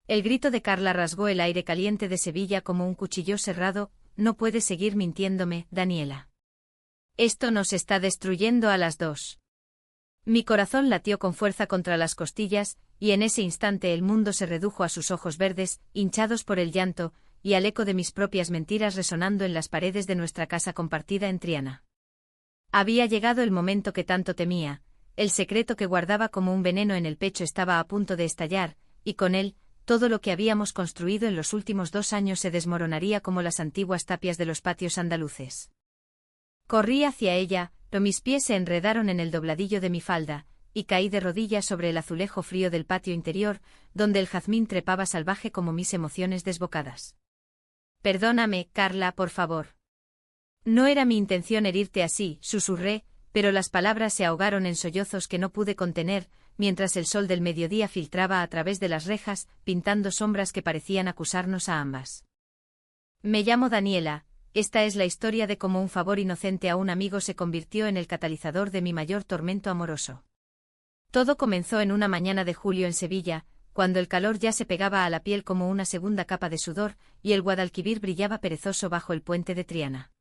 El grito de Carla rasgó el aire caliente de Sevilla como un cuchillo serrado. No puedes seguir mintiéndome, Daniela. Esto nos está destruyendo a las dos. Mi corazón latió con fuerza contra las costillas, y en ese instante el mundo se redujo a sus ojos verdes, hinchados por el llanto, y al eco de mis propias mentiras resonando en las paredes de nuestra casa compartida en Triana. Había llegado el momento que tanto temía, el secreto que guardaba como un veneno en el pecho estaba a punto de estallar, y con él, todo lo que habíamos construido en los últimos 2 años se desmoronaría como las antiguas tapias de los patios andaluces. Corrí hacia ella, pero mis pies se enredaron en el dobladillo de mi falda, y caí de rodillas sobre el azulejo frío del patio interior, donde el jazmín trepaba salvaje como mis emociones desbocadas. Perdóname, Carla, por favor. No era mi intención herirte así, susurré, pero las palabras se ahogaron en sollozos que no pude contener, mientras el sol del mediodía filtraba a través de las rejas, pintando sombras que parecían acusarnos a ambas. Me llamo Daniela. Esta es la historia de cómo un favor inocente a un amigo se convirtió en el catalizador de mi mayor tormento amoroso. Todo comenzó en una mañana de julio en Sevilla, cuando el calor ya se pegaba a la piel como una segunda capa de sudor, y el Guadalquivir brillaba perezoso bajo el puente de Triana.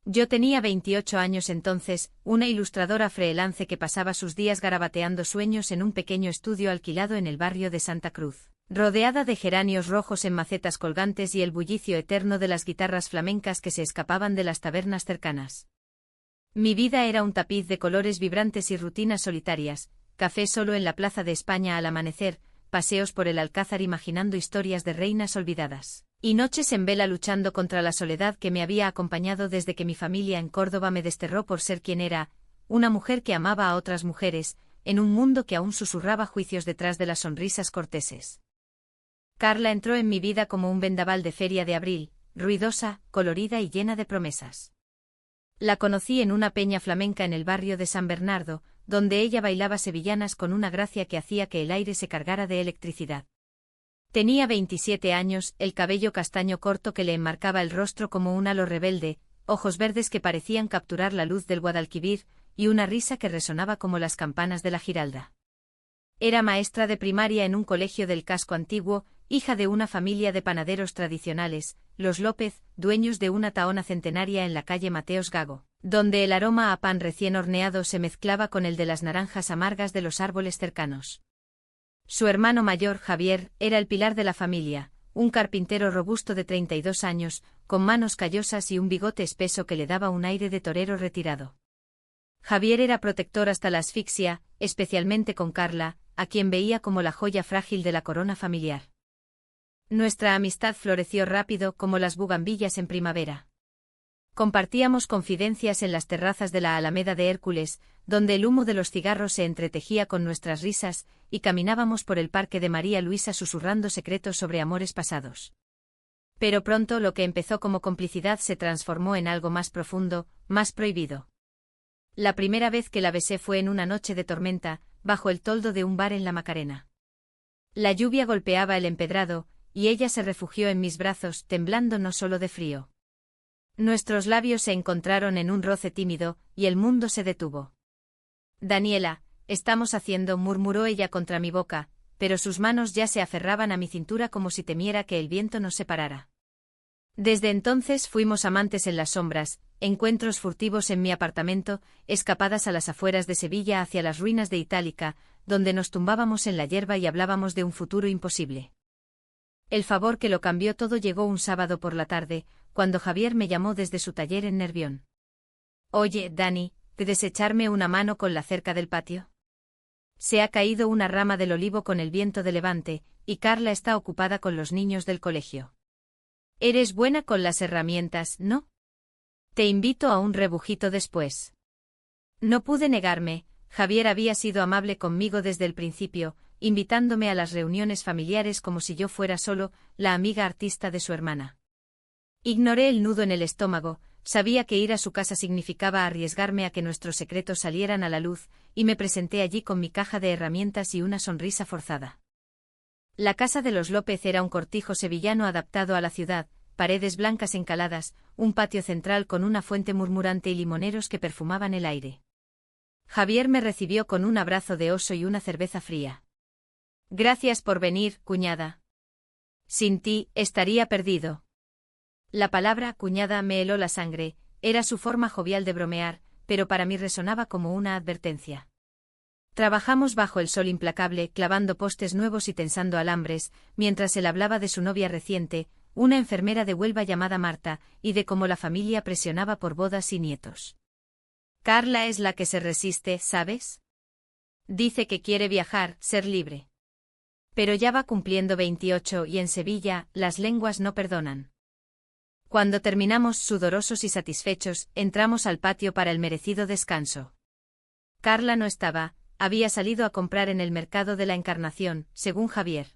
Yo tenía 28 años entonces, una ilustradora freelance que pasaba sus días garabateando sueños en un pequeño estudio alquilado en el barrio de Santa Cruz, rodeada de geranios rojos en macetas colgantes y el bullicio eterno de las guitarras flamencas que se escapaban de las tabernas cercanas. Mi vida era un tapiz de colores vibrantes y rutinas solitarias, café solo en la Plaza de España al amanecer, paseos por el Alcázar imaginando historias de reinas olvidadas, y noches en vela luchando contra la soledad que me había acompañado desde que mi familia en Córdoba me desterró por ser quien era, una mujer que amaba a otras mujeres, en un mundo que aún susurraba juicios detrás de las sonrisas corteses. Carla entró en mi vida como un vendaval de feria de abril, ruidosa, colorida y llena de promesas. La conocí en una peña flamenca en el barrio de San Bernardo, donde ella bailaba sevillanas con una gracia que hacía que el aire se cargara de electricidad. Tenía 27 años, el cabello castaño corto que le enmarcaba el rostro como un halo rebelde, ojos verdes que parecían capturar la luz del Guadalquivir, y una risa que resonaba como las campanas de la Giralda. Era maestra de primaria en un colegio del casco antiguo, hija de una familia de panaderos tradicionales, los López, dueños de una tahona centenaria en la calle Mateos Gago, donde el aroma a pan recién horneado se mezclaba con el de las naranjas amargas de los árboles cercanos. Su hermano mayor, Javier, era el pilar de la familia, un carpintero robusto de 32 años, con manos callosas y un bigote espeso que le daba un aire de torero retirado. Javier era protector hasta la asfixia, especialmente con Carla, a quien veía como la joya frágil de la corona familiar. Nuestra amistad floreció rápido como las bugambillas en primavera. Compartíamos confidencias en las terrazas de la Alameda de Hércules, donde el humo de los cigarros se entretejía con nuestras risas, y caminábamos por el parque de María Luisa susurrando secretos sobre amores pasados. Pero pronto lo que empezó como complicidad se transformó en algo más profundo, más prohibido. La primera vez que la besé fue en una noche de tormenta, bajo el toldo de un bar en La Macarena. La lluvia golpeaba el empedrado, y ella se refugió en mis brazos, temblando no solo de frío. Nuestros labios se encontraron en un roce tímido, y el mundo se detuvo. Daniela, estamos haciendo, murmuró ella contra mi boca, pero sus manos ya se aferraban a mi cintura como si temiera que el viento nos separara. Desde entonces fuimos amantes en las sombras, encuentros furtivos en mi apartamento, escapadas a las afueras de Sevilla hacia las ruinas de Itálica, donde nos tumbábamos en la hierba y hablábamos de un futuro imposible. El favor que lo cambió todo llegó un sábado por la tarde, cuando Javier me llamó desde su taller en Nervión. Oye, Dani, ¿puedes echarme una mano con la cerca del patio? Se ha caído una rama del olivo con el viento de levante, y Carla está ocupada con los niños del colegio. Eres buena con las herramientas, ¿no? Te invito a un rebujito después. No pude negarme. Javier había sido amable conmigo desde el principio, invitándome a las reuniones familiares como si yo fuera solo la amiga artista de su hermana. Ignoré el nudo en el estómago, sabía que ir a su casa significaba arriesgarme a que nuestros secretos salieran a la luz, y me presenté allí con mi caja de herramientas y una sonrisa forzada. La casa de los López era un cortijo sevillano adaptado a la ciudad, paredes blancas encaladas, un patio central con una fuente murmurante y limoneros que perfumaban el aire. Javier me recibió con un abrazo de oso y una cerveza fría. Gracias por venir, cuñada. Sin ti, estaría perdido. La palabra cuñada me heló la sangre, era su forma jovial de bromear, pero para mí resonaba como una advertencia. Trabajamos bajo el sol implacable, clavando postes nuevos y tensando alambres, mientras él hablaba de su novia reciente, una enfermera de Huelva llamada Marta, y de cómo la familia presionaba por bodas y nietos. Carla es la que se resiste, ¿sabes? Dice que quiere viajar, ser libre. Pero ya va cumpliendo 28 y en Sevilla, las lenguas no perdonan. Cuando terminamos sudorosos y satisfechos, entramos al patio para el merecido descanso. Carla no estaba, había salido a comprar en el mercado de la Encarnación, según Javier.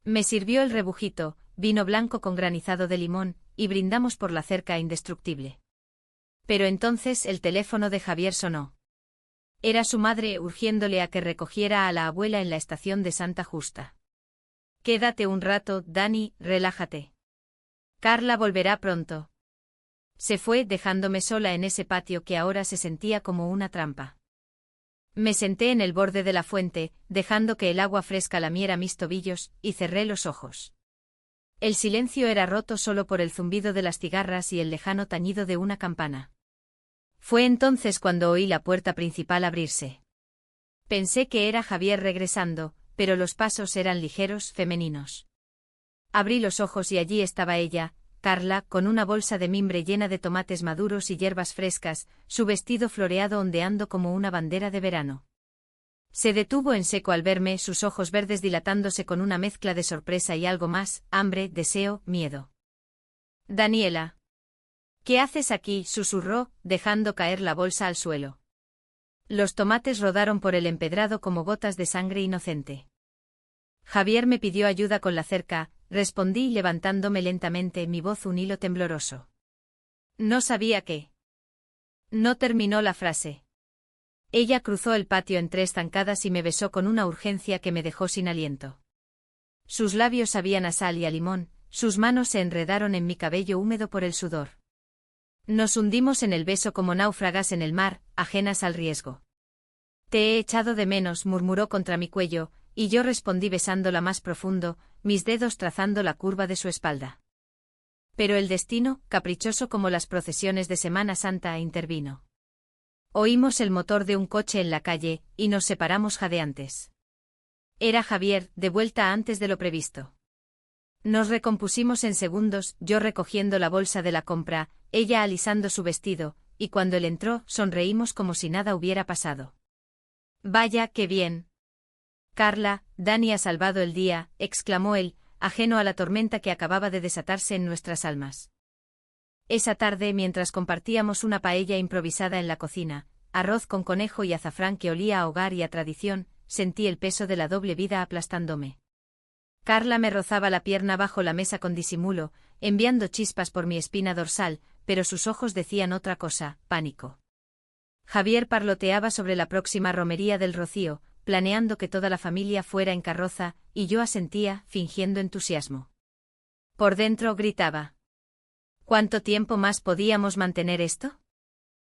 Me sirvió el rebujito, vino blanco con granizado de limón, y brindamos por la cerca indestructible. Pero entonces el teléfono de Javier sonó. Era su madre urgiéndole a que recogiera a la abuela en la estación de Santa Justa. Quédate un rato, Dani, relájate. Carla volverá pronto. Se fue dejándome sola en ese patio que ahora se sentía como una trampa. Me senté en el borde de la fuente, dejando que el agua fresca lamiera mis tobillos, y cerré los ojos. El silencio era roto solo por el zumbido de las cigarras y el lejano tañido de una campana. Fue entonces cuando oí la puerta principal abrirse. Pensé que era Javier regresando, pero los pasos eran ligeros, femeninos. Abrí los ojos y allí estaba ella, Carla, con una bolsa de mimbre llena de tomates maduros y hierbas frescas, su vestido floreado ondeando como una bandera de verano. Se detuvo en seco al verme, sus ojos verdes dilatándose con una mezcla de sorpresa y algo más, hambre, deseo, miedo. Daniela. ¿Qué haces aquí?, susurró, dejando caer la bolsa al suelo. Los tomates rodaron por el empedrado como gotas de sangre inocente. Javier me pidió ayuda con la cerca, respondí levantándome lentamente, mi voz un hilo tembloroso. No sabía qué. No terminó la frase. Ella cruzó el patio en 3 zancadas y me besó con una urgencia que me dejó sin aliento. Sus labios sabían a sal y a limón, sus manos se enredaron en mi cabello húmedo por el sudor. Nos hundimos en el beso como náufragas en el mar, ajenas al riesgo. Te he echado de menos, murmuró contra mi cuello, y yo respondí besándola más profundo, mis dedos trazando la curva de su espalda. Pero el destino, caprichoso como las procesiones de Semana Santa, intervino. Oímos el motor de un coche en la calle, y nos separamos jadeantes. Era Javier, de vuelta antes de lo previsto. Nos recompusimos en segundos, yo recogiendo la bolsa de la compra, ella alisando su vestido, y cuando él entró, sonreímos como si nada hubiera pasado. Vaya, qué bien. Carla, Dani ha salvado el día, exclamó él, ajeno a la tormenta que acababa de desatarse en nuestras almas. Esa tarde, mientras compartíamos una paella improvisada en la cocina, arroz con conejo y azafrán que olía a hogar y a tradición, sentí el peso de la doble vida aplastándome. Carla me rozaba la pierna bajo la mesa con disimulo, enviando chispas por mi espina dorsal, pero sus ojos decían otra cosa, pánico. Javier parloteaba sobre la próxima romería del Rocío, planeando que toda la familia fuera en carroza, y yo asentía, fingiendo entusiasmo. Por dentro gritaba. ¿Cuánto tiempo más podíamos mantener esto?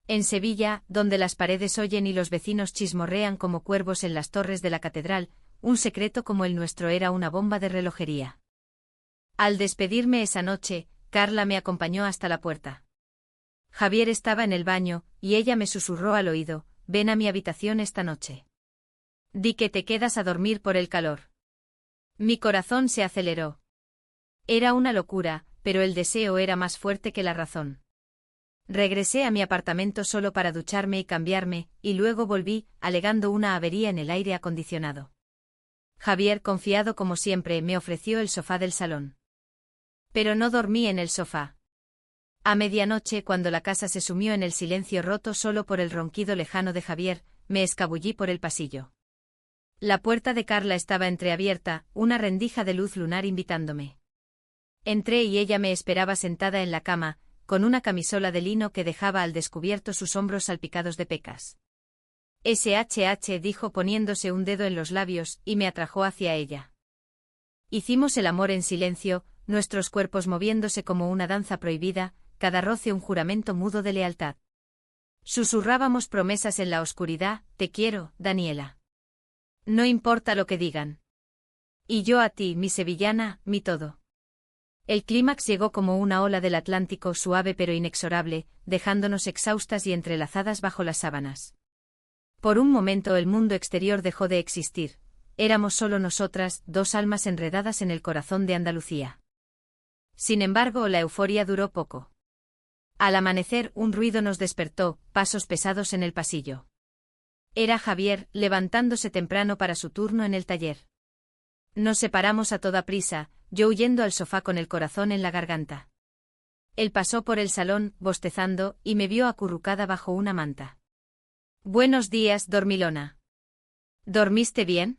En Sevilla, donde las paredes oyen y los vecinos chismorrean como cuervos en las torres de la catedral, un secreto como el nuestro era una bomba de relojería. Al despedirme esa noche, Carla me acompañó hasta la puerta. Javier estaba en el baño, y ella me susurró al oído, ven a mi habitación esta noche. Di que te quedas a dormir por el calor. Mi corazón se aceleró. Era una locura, pero el deseo era más fuerte que la razón. Regresé a mi apartamento solo para ducharme y cambiarme, y luego volví, alegando una avería en el aire acondicionado. Javier, confiado como siempre, me ofreció el sofá del salón. Pero no dormí en el sofá. A medianoche, cuando la casa se sumió en el silencio roto solo por el ronquido lejano de Javier, me escabullí por el pasillo. La puerta de Carla estaba entreabierta, una rendija de luz lunar invitándome. Entré y ella me esperaba sentada en la cama, con una camisola de lino que dejaba al descubierto sus hombros salpicados de pecas. SHH, dijo poniéndose un dedo en los labios, y me atrajo hacia ella. Hicimos el amor en silencio, nuestros cuerpos moviéndose como una danza prohibida, cada roce un juramento mudo de lealtad. Susurrábamos promesas en la oscuridad, te quiero, Daniela. No importa lo que digan. Y yo a ti, mi sevillana, mi todo. El clímax llegó como una ola del Atlántico suave pero inexorable, dejándonos exhaustas y entrelazadas bajo las sábanas. Por un momento el mundo exterior dejó de existir. Éramos solo nosotras, dos almas enredadas en el corazón de Andalucía. Sin embargo, la euforia duró poco. Al amanecer, un ruido nos despertó, pasos pesados en el pasillo. Era Javier, levantándose temprano para su turno en el taller. Nos separamos a toda prisa, yo huyendo al sofá con el corazón en la garganta. Él pasó por el salón, bostezando, y me vio acurrucada bajo una manta. «Buenos días, dormilona. ¿Dormiste bien?»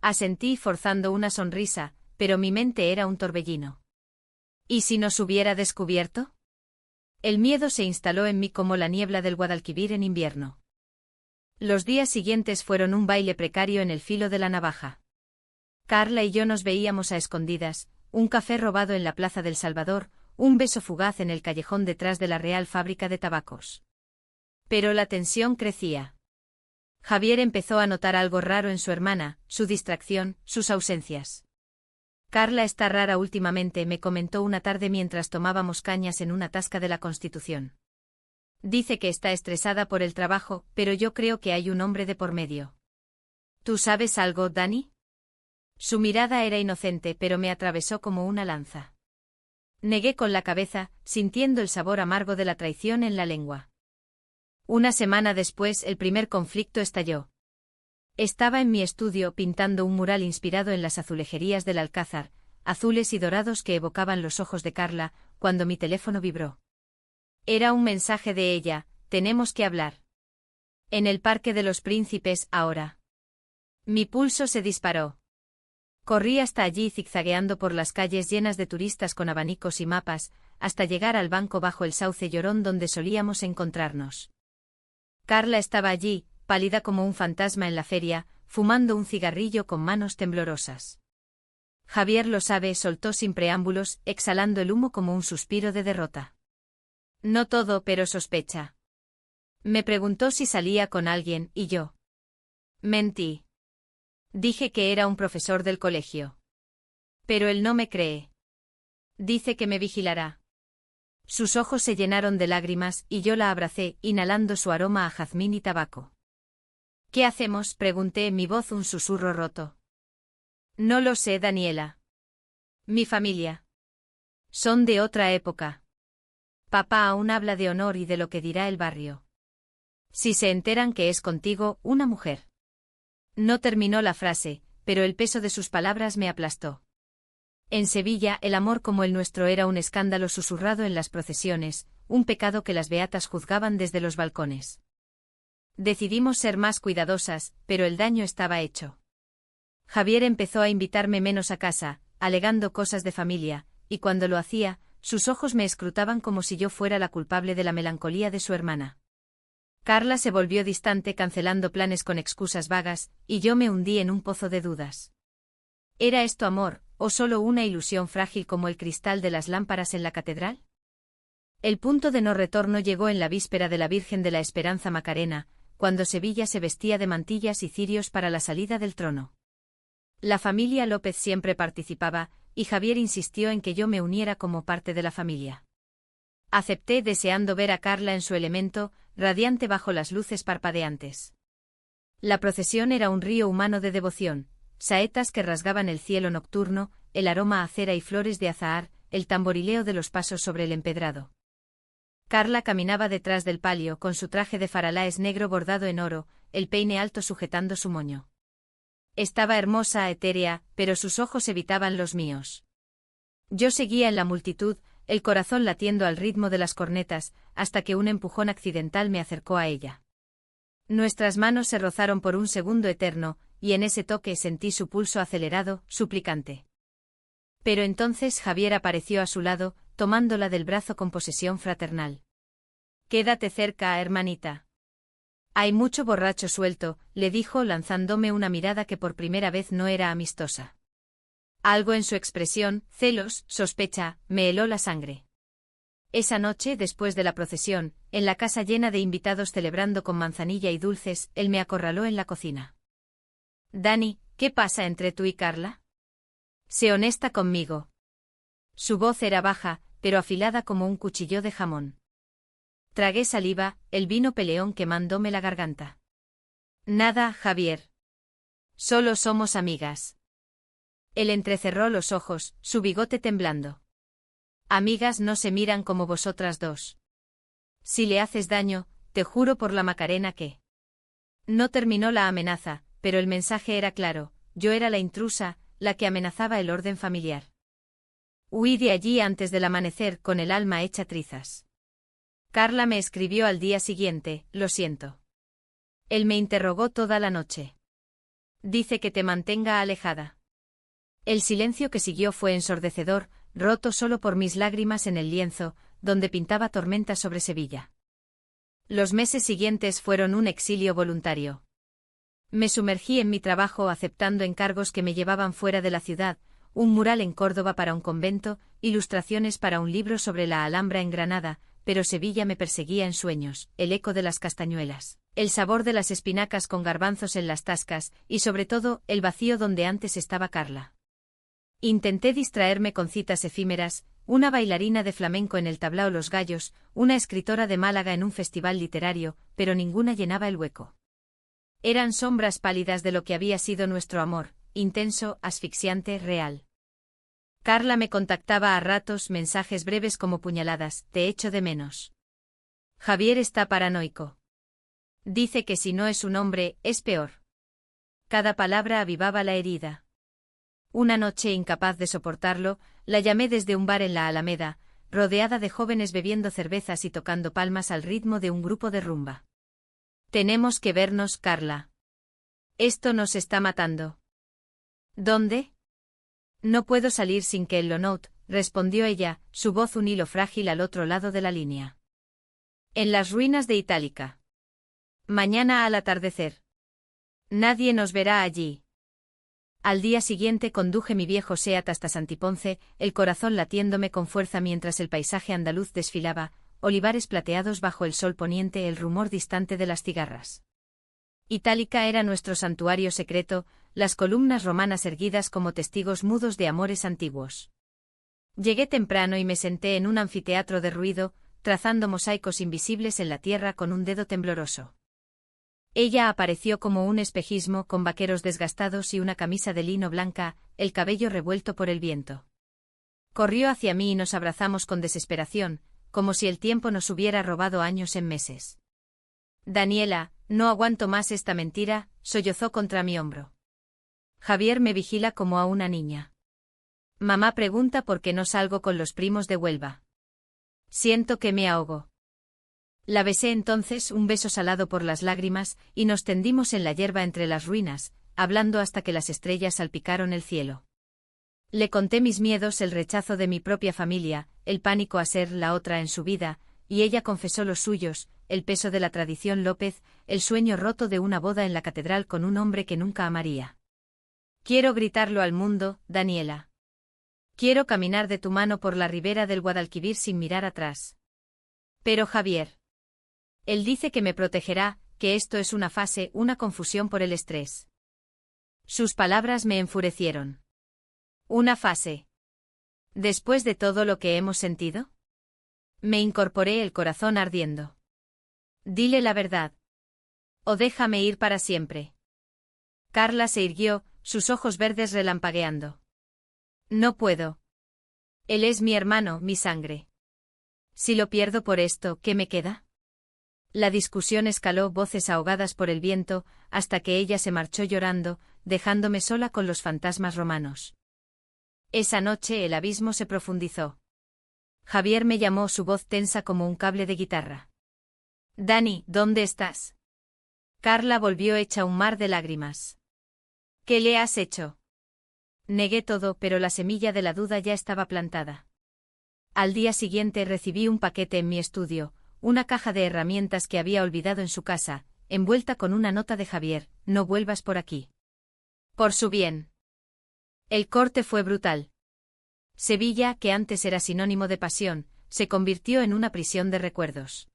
Asentí forzando una sonrisa, pero mi mente era un torbellino. ¿Y si nos hubiera descubierto? El miedo se instaló en mí como la niebla del Guadalquivir en invierno. Los días siguientes fueron un baile precario en el filo de la navaja. Carla y yo nos veíamos a escondidas, un café robado en la Plaza del Salvador, un beso fugaz en el callejón detrás de la Real Fábrica de Tabacos. Pero la tensión crecía. Javier empezó a notar algo raro en su hermana, su distracción, sus ausencias. Carla está rara últimamente, me comentó una tarde mientras tomábamos cañas en una tasca de la Constitución. Dice que está estresada por el trabajo, pero yo creo que hay un hombre de por medio. ¿Tú sabes algo, Dani? Su mirada era inocente, pero me atravesó como una lanza. Negué con la cabeza, sintiendo el sabor amargo de la traición en la lengua. Una semana después, el primer conflicto estalló. Estaba en mi estudio pintando un mural inspirado en las azulejerías del Alcázar, azules y dorados que evocaban los ojos de Carla, cuando mi teléfono vibró. Era un mensaje de ella: tenemos que hablar. En el Parque de los Príncipes, ahora. Mi pulso se disparó. Corrí hasta allí zigzagueando por las calles llenas de turistas con abanicos y mapas, hasta llegar al banco bajo el sauce llorón donde solíamos encontrarnos. Carla estaba allí, pálida como un fantasma en la feria, fumando un cigarrillo con manos temblorosas. Javier lo sabe, soltó sin preámbulos, exhalando el humo como un suspiro de derrota. No todo, pero sospecha. Me preguntó si salía con alguien, y yo. Mentí. Dije que era un profesor del colegio. Pero él no me cree. Dice que me vigilará. Sus ojos se llenaron de lágrimas y yo la abracé, inhalando su aroma a jazmín y tabaco. ¿Qué hacemos?, pregunté, mi voz un susurro roto. No lo sé, Daniela. Mi familia. Son de otra época. Papá aún habla de honor y de lo que dirá el barrio. Si se enteran que es contigo, una mujer. No terminó la frase, pero el peso de sus palabras me aplastó. En Sevilla, el amor como el nuestro era un escándalo susurrado en las procesiones, un pecado que las beatas juzgaban desde los balcones. Decidimos ser más cuidadosas, pero el daño estaba hecho. Javier empezó a invitarme menos a casa, alegando cosas de familia, y cuando lo hacía, sus ojos me escrutaban como si yo fuera la culpable de la melancolía de su hermana. Carla se volvió distante, cancelando planes con excusas vagas, y yo me hundí en un pozo de dudas. ¿Era esto amor, o solo una ilusión frágil como el cristal de las lámparas en la catedral? El punto de no retorno llegó en la víspera de la Virgen de la Esperanza Macarena, cuando Sevilla se vestía de mantillas y cirios para la salida del trono. La familia López siempre participaba, y Javier insistió en que yo me uniera como parte de la familia. Acepté, deseando ver a Carla en su elemento, radiante bajo las luces parpadeantes. La procesión era un río humano de devoción, saetas que rasgaban el cielo nocturno, el aroma a cera y flores de azahar, el tamborileo de los pasos sobre el empedrado. Carla caminaba detrás del palio con su traje de faralaes negro bordado en oro, el peine alto sujetando su moño. Estaba hermosa, etérea, pero sus ojos evitaban los míos. Yo seguía en la multitud, el corazón latiendo al ritmo de las cornetas, hasta que un empujón accidental me acercó a ella. Nuestras manos se rozaron por un segundo eterno, y en ese toque sentí su pulso acelerado, suplicante. Pero entonces Javier apareció a su lado, tomándola del brazo con posesión fraternal. «Quédate cerca, hermanita. Hay mucho borracho suelto», le dijo, lanzándome una mirada que por primera vez no era amistosa. Algo en su expresión, celos, sospecha, me heló la sangre. Esa noche, después de la procesión, en la casa llena de invitados celebrando con manzanilla y dulces, él me acorraló en la cocina. «Dani, ¿qué pasa entre tú y Carla?». Sé honesta conmigo. Su voz era baja, pero afilada como un cuchillo de jamón. Tragué saliva, el vino peleón quemándome la garganta. Nada, Javier. Solo somos amigas. Él entrecerró los ojos, su bigote temblando. Amigas no se miran como vosotras dos. Si le haces daño, te juro por la Macarena que... No terminó la amenaza, pero el mensaje era claro, yo era la intrusa, la que amenazaba el orden familiar. Huí de allí antes del amanecer con el alma hecha trizas. Carla me escribió al día siguiente, lo siento. Él me interrogó toda la noche. Dice que te mantenga alejada. El silencio que siguió fue ensordecedor, roto solo por mis lágrimas en el lienzo, donde pintaba tormenta sobre Sevilla. Los meses siguientes fueron un exilio voluntario. Me sumergí en mi trabajo aceptando encargos que me llevaban fuera de la ciudad, un mural en Córdoba para un convento, ilustraciones para un libro sobre la Alhambra en Granada, pero Sevilla me perseguía en sueños, el eco de las castañuelas, el sabor de las espinacas con garbanzos en las tascas, y sobre todo, el vacío donde antes estaba Carla. Intenté distraerme con citas efímeras, una bailarina de flamenco en el tablao Los Gallos, una escritora de Málaga en un festival literario, pero ninguna llenaba el hueco. Eran sombras pálidas de lo que había sido nuestro amor, intenso, asfixiante, real. Carla me contactaba a ratos, mensajes breves como puñaladas, te echo de menos. Javier está paranoico. Dice que si no es un hombre, es peor. Cada palabra avivaba la herida. Una noche incapaz de soportarlo, la llamé desde un bar en la Alameda, rodeada de jóvenes bebiendo cervezas y tocando palmas al ritmo de un grupo de rumba. Tenemos que vernos, Carla. Esto nos está matando. ¿Dónde? No puedo salir sin que él lo note, respondió ella, su voz un hilo frágil al otro lado de la línea. En las ruinas de Itálica. Mañana al atardecer. Nadie nos verá allí. Al día siguiente conduje mi viejo Seat hasta Santiponce, el corazón latiéndome con fuerza mientras el paisaje andaluz desfilaba, olivares plateados bajo el sol poniente, el rumor distante de las cigarras. Itálica era nuestro santuario secreto, las columnas romanas erguidas como testigos mudos de amores antiguos. Llegué temprano y me senté en un anfiteatro derruido, trazando mosaicos invisibles en la tierra con un dedo tembloroso. Ella apareció como un espejismo con vaqueros desgastados y una camisa de lino blanca, el cabello revuelto por el viento. Corrió hacia mí y nos abrazamos con desesperación, como si el tiempo nos hubiera robado años en meses. Daniela, no aguanto más esta mentira, sollozó contra mi hombro. Javier me vigila como a una niña. Mamá pregunta por qué no salgo con los primos de Huelva. Siento que me ahogo. La besé entonces, un beso salado por las lágrimas, y nos tendimos en la hierba entre las ruinas, hablando hasta que las estrellas salpicaron el cielo. Le conté mis miedos, el rechazo de mi propia familia, el pánico a ser la otra en su vida, y ella confesó los suyos, el peso de la tradición López, el sueño roto de una boda en la catedral con un hombre que nunca amaría. Quiero gritarlo al mundo, Daniela. Quiero caminar de tu mano por la ribera del Guadalquivir sin mirar atrás. Pero Javier. Él dice que me protegerá, que esto es una fase, una confusión por el estrés. Sus palabras me enfurecieron. ¿Una fase? ¿Después de todo lo que hemos sentido? Me incorporé, el corazón ardiendo. Dile la verdad. O déjame ir para siempre. Carla se irguió, sus ojos verdes relampagueando. No puedo. Él es mi hermano, mi sangre. Si lo pierdo por esto, ¿qué me queda? La discusión escaló, voces ahogadas por el viento, hasta que ella se marchó llorando, dejándome sola con los fantasmas romanos. Esa noche el abismo se profundizó. Javier me llamó, su voz tensa como un cable de guitarra. Dani, ¿dónde estás? Carla volvió hecha un mar de lágrimas. ¿Qué le has hecho? Negué todo, pero la semilla de la duda ya estaba plantada. Al día siguiente recibí un paquete en mi estudio, una caja de herramientas que había olvidado en su casa, envuelta con una nota de Javier, no vuelvas por aquí. Por su bien. El corte fue brutal. Sevilla, que antes era sinónimo de pasión, se convirtió en una prisión de recuerdos.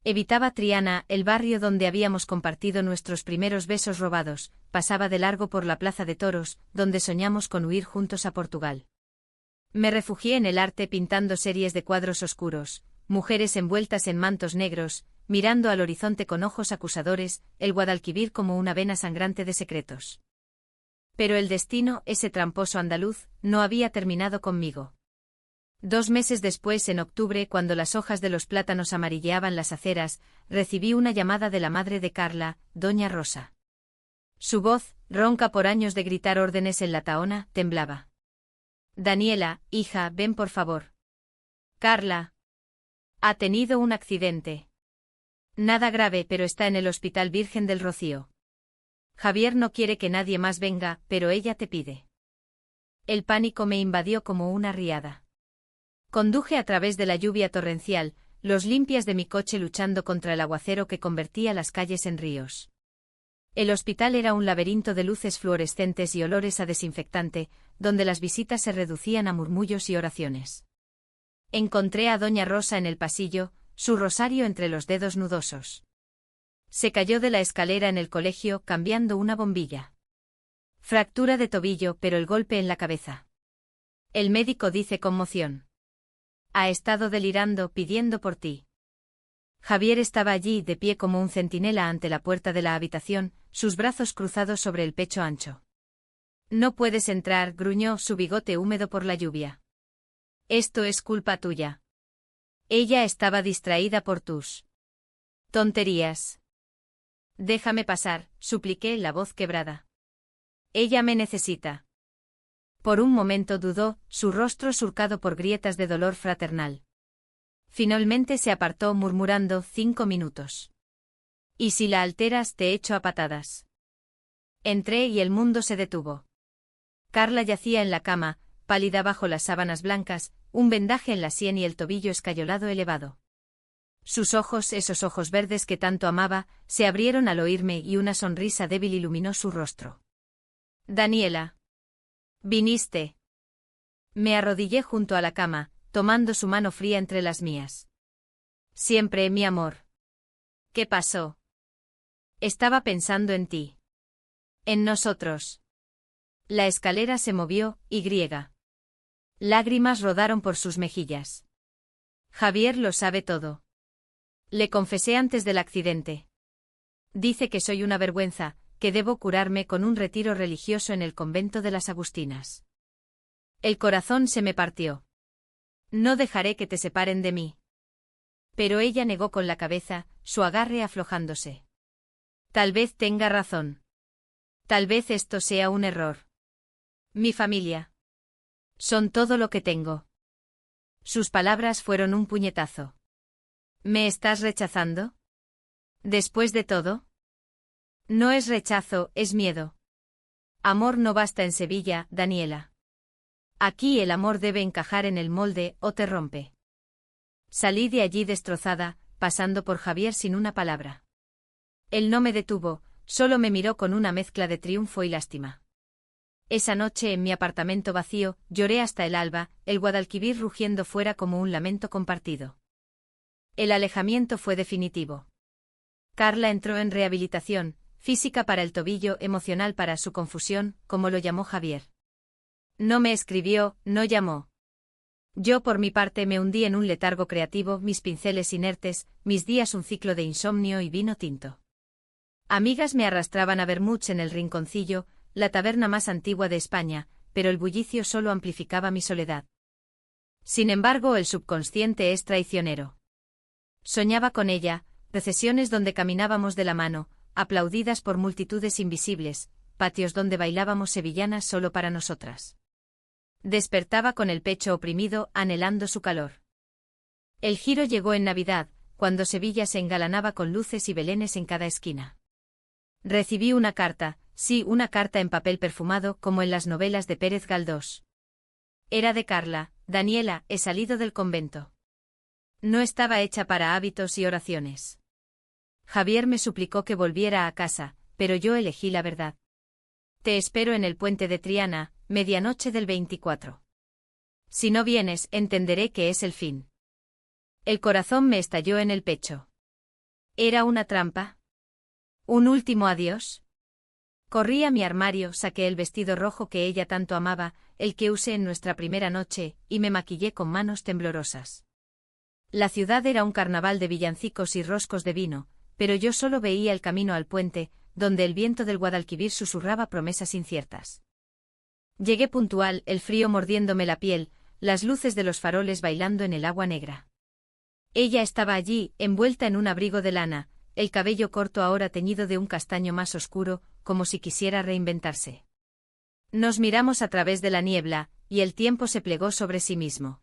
Evitaba Triana, el barrio donde habíamos compartido nuestros primeros besos robados, pasaba de largo por la plaza de toros, donde soñamos con huir juntos a Portugal. Me refugié en el arte pintando series de cuadros oscuros, mujeres envueltas en mantos negros, mirando al horizonte con ojos acusadores, el Guadalquivir como una vena sangrante de secretos. Pero el destino, ese tramposo andaluz, no había terminado conmigo. 2 meses después, en octubre, cuando las hojas de los plátanos amarilleaban las aceras, recibí una llamada de la madre de Carla, doña Rosa. Su voz, ronca por años de gritar órdenes en la tahona, temblaba. Daniela, hija, ven por favor. Carla. Ha tenido un accidente. Nada grave, pero está en el Hospital Virgen del Rocío. Javier no quiere que nadie más venga, pero ella te pide. El pánico me invadió como una riada. Conduje a través de la lluvia torrencial, los limpias de mi coche luchando contra el aguacero que convertía las calles en ríos. El hospital era un laberinto de luces fluorescentes y olores a desinfectante, donde las visitas se reducían a murmullos y oraciones. Encontré a doña Rosa en el pasillo, su rosario entre los dedos nudosos. Se cayó de la escalera en el colegio cambiando una bombilla. Fractura de tobillo, pero el golpe en la cabeza. El médico dice conmoción. Ha estado delirando pidiendo por ti. Javier estaba allí de pie como un centinela ante la puerta de la habitación, sus brazos cruzados sobre el pecho ancho. No puedes entrar, gruñó, su bigote húmedo por la lluvia. Esto es culpa tuya. Ella estaba distraída por tus tonterías. Déjame pasar, supliqué, la voz quebrada. Ella me necesita. Por un momento dudó, su rostro surcado por grietas de dolor fraternal. Finalmente se apartó murmurando 5 minutos. ¿Y si la alteras te echo a patadas? Entré y el mundo se detuvo. Carla yacía en la cama, pálida bajo las sábanas blancas, un vendaje en la sien y el tobillo escayolado elevado. Sus ojos, esos ojos verdes que tanto amaba, se abrieron al oírme y una sonrisa débil iluminó su rostro. Daniela. ¿Viniste? Me arrodillé junto a la cama, tomando su mano fría entre las mías. Siempre, mi amor. ¿Qué pasó? Estaba pensando en ti. En nosotros. La escalera se movió, y griega. Lágrimas rodaron por sus mejillas. Javier lo sabe todo. Le confesé antes del accidente. Dice que soy una vergüenza, que debo curarme con un retiro religioso en el convento de las Agustinas. El corazón se me partió. No dejaré que te separen de mí. Pero ella negó con la cabeza, su agarre aflojándose. Tal vez tenga razón. Tal vez esto sea un error. Mi familia. Son todo lo que tengo. Sus palabras fueron un puñetazo. ¿Me estás rechazando? ¿Después de todo? No es rechazo, es miedo. Amor no basta en Sevilla, Daniela. Aquí el amor debe encajar en el molde o te rompe. Salí de allí destrozada, pasando por Javier sin una palabra. Él no me detuvo, solo me miró con una mezcla de triunfo y lástima. Esa noche en mi apartamento vacío, lloré hasta el alba, el Guadalquivir rugiendo fuera como un lamento compartido. El alejamiento fue definitivo. Carla entró en rehabilitación, física para el tobillo, emocional para su confusión, como lo llamó Javier. No me escribió, no llamó. Yo por mi parte me hundí en un letargo creativo, mis pinceles inertes, mis días un ciclo de insomnio y vino tinto. Amigas me arrastraban a Bermuds en el Rinconcillo, la taberna más antigua de España, pero el bullicio solo amplificaba mi soledad. Sin embargo, el subconsciente es traicionero. Soñaba con ella, procesiones donde caminábamos de la mano, aplaudidas por multitudes invisibles, patios donde bailábamos sevillanas solo para nosotras. Despertaba con el pecho oprimido, anhelando su calor. El giro llegó en Navidad, cuando Sevilla se engalanaba con luces y belenes en cada esquina. Recibí una carta, sí, una carta en papel perfumado como en las novelas de Pérez Galdós. Era de Carla. Daniela, he salido del convento. No estaba hecha para hábitos y oraciones. Javier me suplicó que volviera a casa, pero yo elegí la verdad. Te espero en el puente de Triana, medianoche del 24. Si no vienes, entenderé que es el fin. El corazón me estalló en el pecho. ¿Era una trampa? ¿Un último adiós? Corrí a mi armario, saqué el vestido rojo que ella tanto amaba, el que usé en nuestra primera noche, y me maquillé con manos temblorosas. La ciudad era un carnaval de villancicos y roscos de vino, pero yo solo veía el camino al puente, donde el viento del Guadalquivir susurraba promesas inciertas. Llegué puntual, el frío mordiéndome la piel, las luces de los faroles bailando en el agua negra. Ella estaba allí, envuelta en un abrigo de lana, el cabello corto ahora teñido de un castaño más oscuro, como si quisiera reinventarse. Nos miramos a través de la niebla, y el tiempo se plegó sobre sí mismo.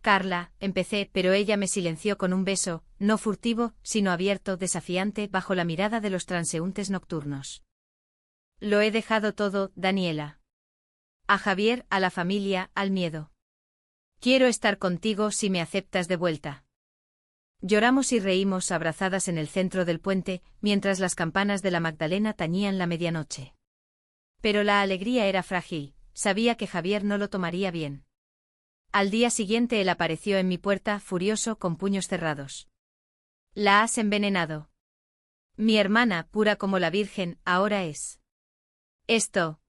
Carla, empecé, pero ella me silenció con un beso, no furtivo, sino abierto, desafiante, bajo la mirada de los transeúntes nocturnos. Lo he dejado todo, Daniela. A Javier, a la familia, al miedo. Quiero estar contigo si me aceptas de vuelta. Lloramos y reímos abrazadas en el centro del puente, mientras las campanas de la Magdalena tañían la medianoche. Pero la alegría era frágil, sabía que Javier no lo tomaría bien. Al día siguiente él apareció en mi puerta, furioso, con puños cerrados. La has envenenado. Mi hermana, pura como la Virgen, ahora es. Esto.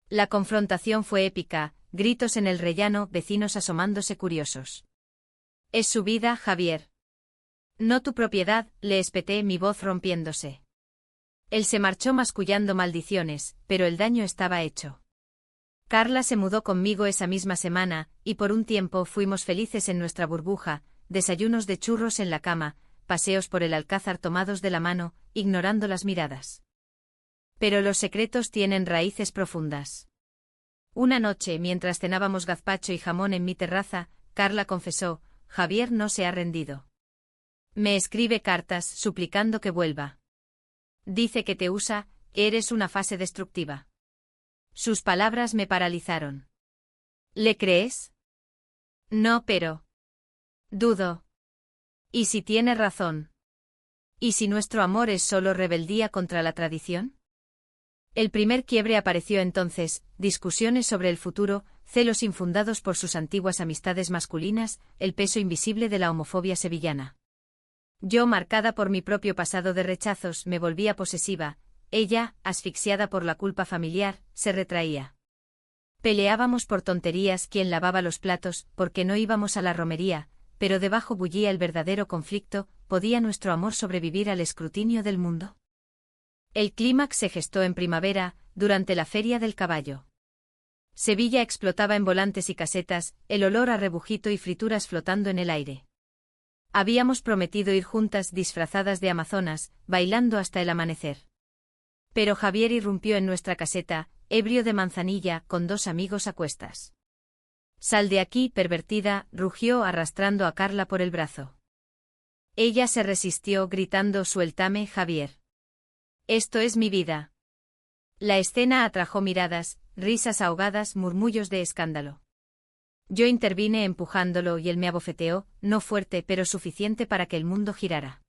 La confrontación fue épica, gritos en el rellano, vecinos asomándose curiosos. Es su vida, Javier. No tu propiedad, le espeté, mi voz rompiéndose. Él se marchó mascullando maldiciones, pero el daño estaba hecho. Carla se mudó conmigo esa misma semana, y por un tiempo fuimos felices en nuestra burbuja, desayunos de churros en la cama, paseos por el Alcázar tomados de la mano, ignorando las miradas. Pero los secretos tienen raíces profundas. Una noche, mientras cenábamos gazpacho y jamón en mi terraza, Carla confesó: Javier no se ha rendido. Me escribe cartas suplicando que vuelva. Dice que te usa, eres una fase destructiva. Sus palabras me paralizaron. ¿Le crees? No, pero... dudo. ¿Y si tiene razón? ¿Y si nuestro amor es solo rebeldía contra la tradición? El primer quiebre apareció entonces, discusiones sobre el futuro, celos infundados por sus antiguas amistades masculinas, el peso invisible de la homofobia sevillana. Yo, marcada por mi propio pasado de rechazos, me volvía posesiva, ella, asfixiada por la culpa familiar, se retraía. Peleábamos por tonterías, quién lavaba los platos, porque no íbamos a la romería, pero debajo bullía el verdadero conflicto, ¿podía nuestro amor sobrevivir al escrutinio del mundo? El clímax se gestó en primavera, durante la Feria del Caballo. Sevilla explotaba en volantes y casetas, el olor a rebujito y frituras flotando en el aire. Habíamos prometido ir juntas disfrazadas de amazonas, bailando hasta el amanecer. Pero Javier irrumpió en nuestra caseta, ebrio de manzanilla, con 2 amigos a cuestas. Sal de aquí, pervertida, rugió arrastrando a Carla por el brazo. Ella se resistió gritando: suéltame, Javier. Esto es mi vida. La escena atrajo miradas, risas ahogadas, murmullos de escándalo. Yo intervine empujándolo y él me abofeteó, no fuerte pero suficiente para que el mundo girara.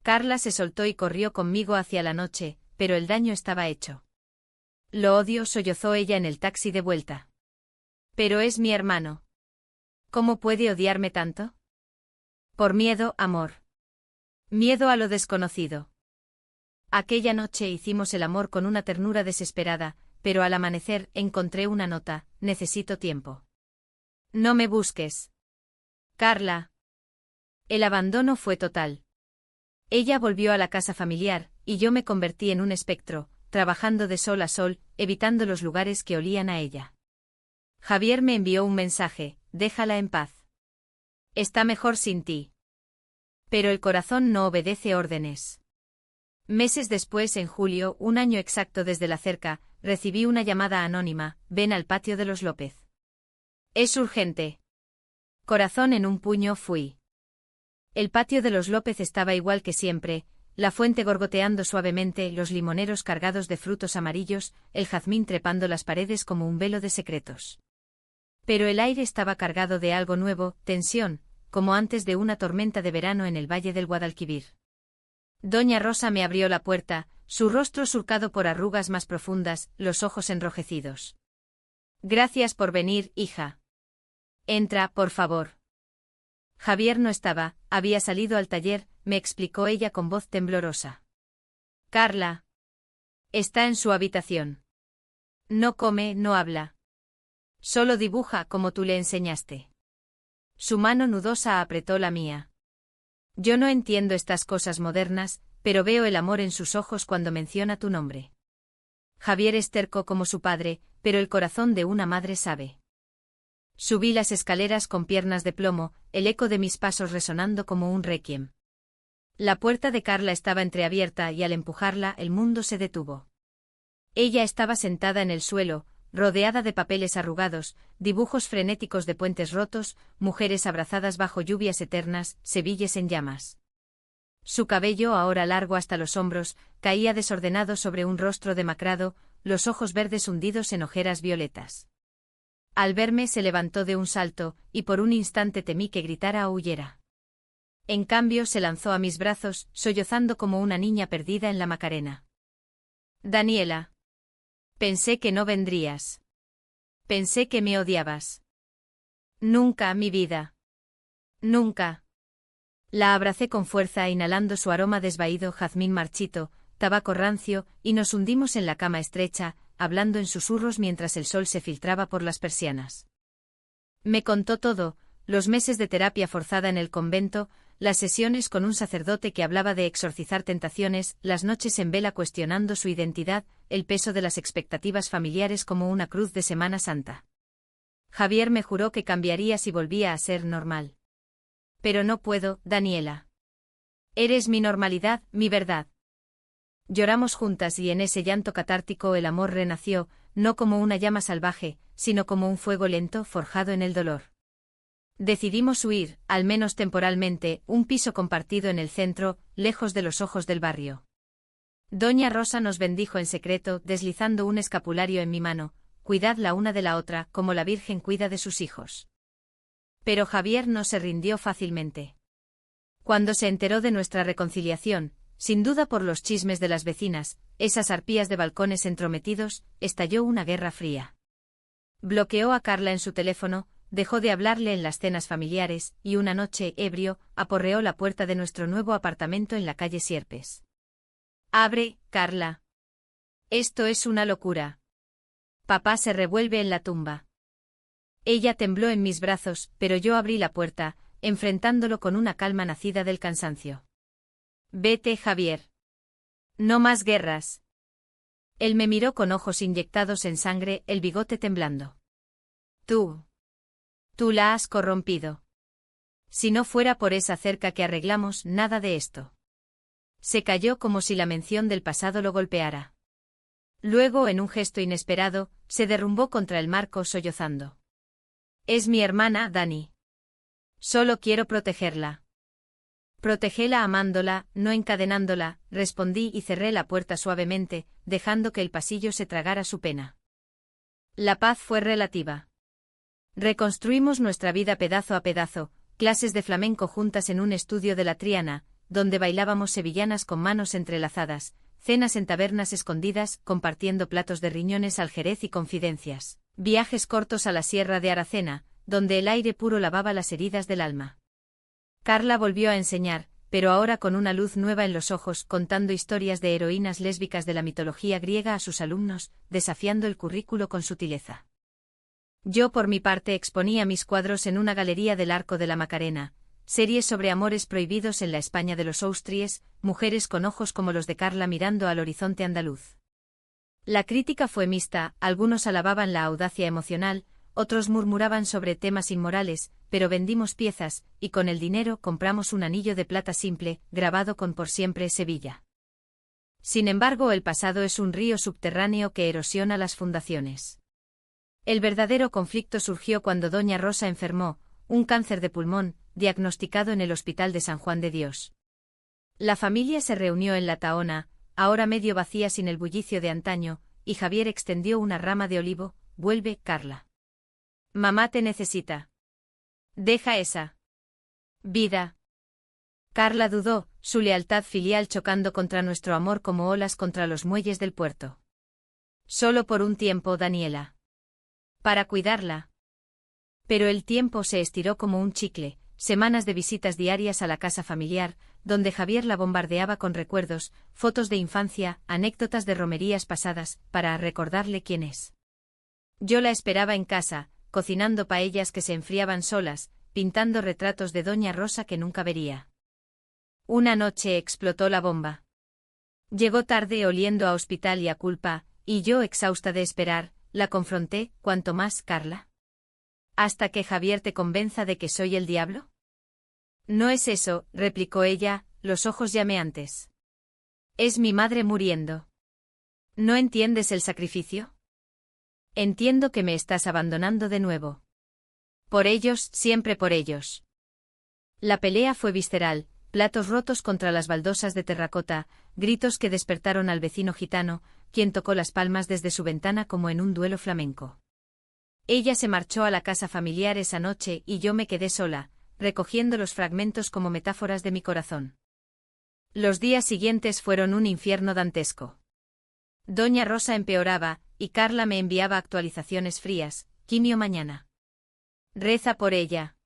Carla se soltó y corrió conmigo hacia la noche, pero el daño estaba hecho. Lo odio, sollozó ella en el taxi de vuelta. Pero es mi hermano. ¿Cómo puede odiarme tanto? Por miedo, amor. Miedo a lo desconocido. Aquella noche hicimos el amor con una ternura desesperada, pero al amanecer encontré una nota: necesito tiempo. No me busques. Carla. El abandono fue total. Ella volvió a la casa familiar, y yo me convertí en un espectro, trabajando de sol a sol, evitando los lugares que olían a ella. Javier me envió un mensaje: déjala en paz. Está mejor sin ti. Pero el corazón no obedece órdenes. Meses después, en julio, un año exacto desde la cerca, recibí una llamada anónima: ven al patio de los López. Es urgente. Corazón en un puño fui. El patio de los López estaba igual que siempre, la fuente gorgoteando suavemente, los limoneros cargados de frutos amarillos, el jazmín trepando las paredes como un velo de secretos. Pero el aire estaba cargado de algo nuevo, tensión, como antes de una tormenta de verano en el valle del Guadalquivir. Doña Rosa me abrió la puerta, su rostro surcado por arrugas más profundas, los ojos enrojecidos. Gracias por venir, hija. Entra, por favor. Javier no estaba, había salido al taller, me explicó ella con voz temblorosa. Carla. Está en su habitación. No come, no habla. Solo dibuja como tú le enseñaste. Su mano nudosa apretó la mía. Yo no entiendo estas cosas modernas, pero veo el amor en sus ojos cuando menciona tu nombre. Javier es terco como su padre, pero el corazón de una madre sabe. Subí las escaleras con piernas de plomo, el eco de mis pasos resonando como un requiem. La puerta de Carla estaba entreabierta y al empujarla el mundo se detuvo. Ella estaba sentada en el suelo, rodeada de papeles arrugados, dibujos frenéticos de puentes rotos, mujeres abrazadas bajo lluvias eternas, Sevilles en llamas. Su cabello, ahora largo hasta los hombros, caía desordenado sobre un rostro demacrado, los ojos verdes hundidos en ojeras violetas. Al verme se levantó de un salto, y por un instante temí que gritara o huyera. En cambio se lanzó a mis brazos, sollozando como una niña perdida en la Macarena. Daniela. Pensé que no vendrías. Pensé que me odiabas. Nunca, mi vida. Nunca. La abracé con fuerza inhalando su aroma desvaído, jazmín marchito, tabaco rancio, y nos hundimos en la cama estrecha, hablando en susurros mientras el sol se filtraba por las persianas. Me contó todo, los meses de terapia forzada en el convento, las sesiones con un sacerdote que hablaba de exorcizar tentaciones, las noches en vela cuestionando su identidad, el peso de las expectativas familiares como una cruz de Semana Santa. Javier me juró que cambiaría si volvía a ser normal. Pero no puedo, Daniela. Eres mi normalidad, mi verdad. Lloramos juntas y en ese llanto catártico el amor renació, no como una llama salvaje, sino como un fuego lento forjado en el dolor. Decidimos huir, al menos temporalmente, un piso compartido en el centro, lejos de los ojos del barrio. Doña Rosa nos bendijo en secreto, deslizando un escapulario en mi mano, cuidad la una de la otra, como la Virgen cuida de sus hijos. Pero Javier no se rindió fácilmente. Cuando se enteró de nuestra reconciliación, sin duda por los chismes de las vecinas, esas arpías de balcones entrometidos, estalló una guerra fría. Bloqueó a Carla en su teléfono, dejó de hablarle en las cenas familiares, y una noche, ebrio, aporreó la puerta de nuestro nuevo apartamento en la calle Sierpes. «Abre, Carla. Esto es una locura. Papá se revuelve en la tumba». Ella tembló en mis brazos, pero yo abrí la puerta, enfrentándolo con una calma nacida del cansancio. «Vete, Javier. No más guerras». Él me miró con ojos inyectados en sangre, el bigote temblando. Tú la has corrompido. Si no fuera por esa cerca que arreglamos, nada de esto. Se calló como si la mención del pasado lo golpeara. Luego, en un gesto inesperado, se derrumbó contra el marco sollozando. Es mi hermana, Dani. Solo quiero protegerla. Protégela amándola, no encadenándola, respondí y cerré la puerta suavemente, dejando que el pasillo se tragara su pena. La paz fue relativa. Reconstruimos nuestra vida pedazo a pedazo, clases de flamenco juntas en un estudio de la Triana, donde bailábamos sevillanas con manos entrelazadas, cenas en tabernas escondidas, compartiendo platos de riñones al Jerez y confidencias, viajes cortos a la Sierra de Aracena, donde el aire puro lavaba las heridas del alma. Carla volvió a enseñar, pero ahora con una luz nueva en los ojos, contando historias de heroínas lésbicas de la mitología griega a sus alumnos, desafiando el currículo con sutileza. Yo por mi parte exponía mis cuadros en una galería del Arco de la Macarena, series sobre amores prohibidos en la España de los Austries, mujeres con ojos como los de Carla mirando al horizonte andaluz. La crítica fue mixta, algunos alababan la audacia emocional, otros murmuraban sobre temas inmorales, pero vendimos piezas, y con el dinero compramos un anillo de plata simple, grabado con Por siempre Sevilla. Sin embargo, el pasado es un río subterráneo que erosiona las fundaciones. El verdadero conflicto surgió cuando Doña Rosa enfermó, un cáncer de pulmón, diagnosticado en el Hospital de San Juan de Dios. La familia se reunió en la Tahona, ahora medio vacía sin el bullicio de antaño, y Javier extendió una rama de olivo. Vuelve, Carla. Mamá te necesita. Deja esa vida. Carla dudó, su lealtad filial chocando contra nuestro amor como olas contra los muelles del puerto. Solo por un tiempo, Daniela. Para cuidarla. Pero el tiempo se estiró como un chicle, semanas de visitas diarias a la casa familiar, donde Javier la bombardeaba con recuerdos, fotos de infancia, anécdotas de romerías pasadas, para recordarle quién es. Yo la esperaba en casa, cocinando paellas que se enfriaban solas, pintando retratos de Doña Rosa que nunca vería. Una noche explotó la bomba. Llegó tarde oliendo a hospital y a culpa, y yo, exhausta de esperar, la confronté, ¿cuánto más, Carla? ¿Hasta que Javier te convenza de que soy el diablo? No es eso, replicó ella, los ojos llameantes. Es mi madre muriendo. ¿No entiendes el sacrificio? Entiendo que me estás abandonando de nuevo. Por ellos, siempre por ellos. La pelea fue visceral, platos rotos contra las baldosas de terracota, gritos que despertaron al vecino gitano, quien tocó las palmas desde su ventana como en un duelo flamenco. Ella se marchó a la casa familiar esa noche y yo me quedé sola, recogiendo los fragmentos como metáforas de mi corazón. Los días siguientes fueron un infierno dantesco. Doña Rosa empeoraba, y Carla me enviaba actualizaciones frías, quimio mañana. Reza por ella.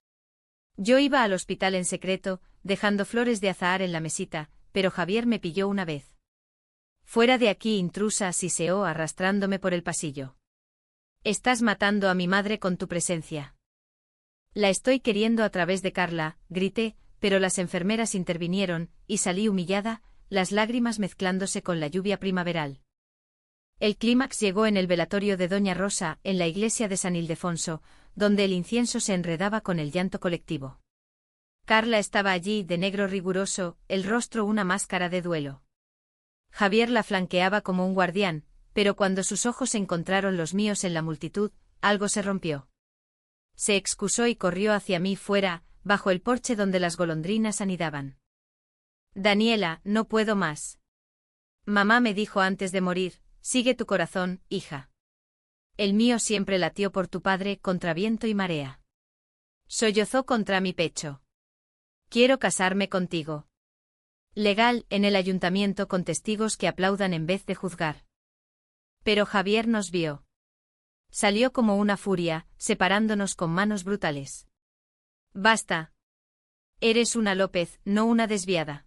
Yo iba al hospital en secreto, dejando flores de azahar en la mesita, pero Javier me pilló una vez. Fuera de aquí, intrusa, siseó arrastrándome por el pasillo. Estás matando a mi madre con tu presencia. La estoy queriendo a través de Carla, grité, pero las enfermeras intervinieron, y salí humillada, las lágrimas mezclándose con la lluvia primaveral. El clímax llegó en el velatorio de Doña Rosa, en la iglesia de San Ildefonso, donde el incienso se enredaba con el llanto colectivo. Carla estaba allí, de negro riguroso, el rostro una máscara de duelo. Javier la flanqueaba como un guardián, pero cuando sus ojos encontraron los míos en la multitud, algo se rompió. Se excusó y corrió hacia mí fuera, bajo el porche donde las golondrinas anidaban. Daniela, no puedo más. Mamá me dijo antes de morir, sigue tu corazón, hija. El mío siempre latió por tu padre contra viento y marea. Sollozó contra mi pecho. Quiero casarme contigo. Legal, en el ayuntamiento con testigos que aplaudan en vez de juzgar. Pero Javier nos vio. Salió como una furia, separándonos con manos brutales. Basta. Eres una López, no una desviada.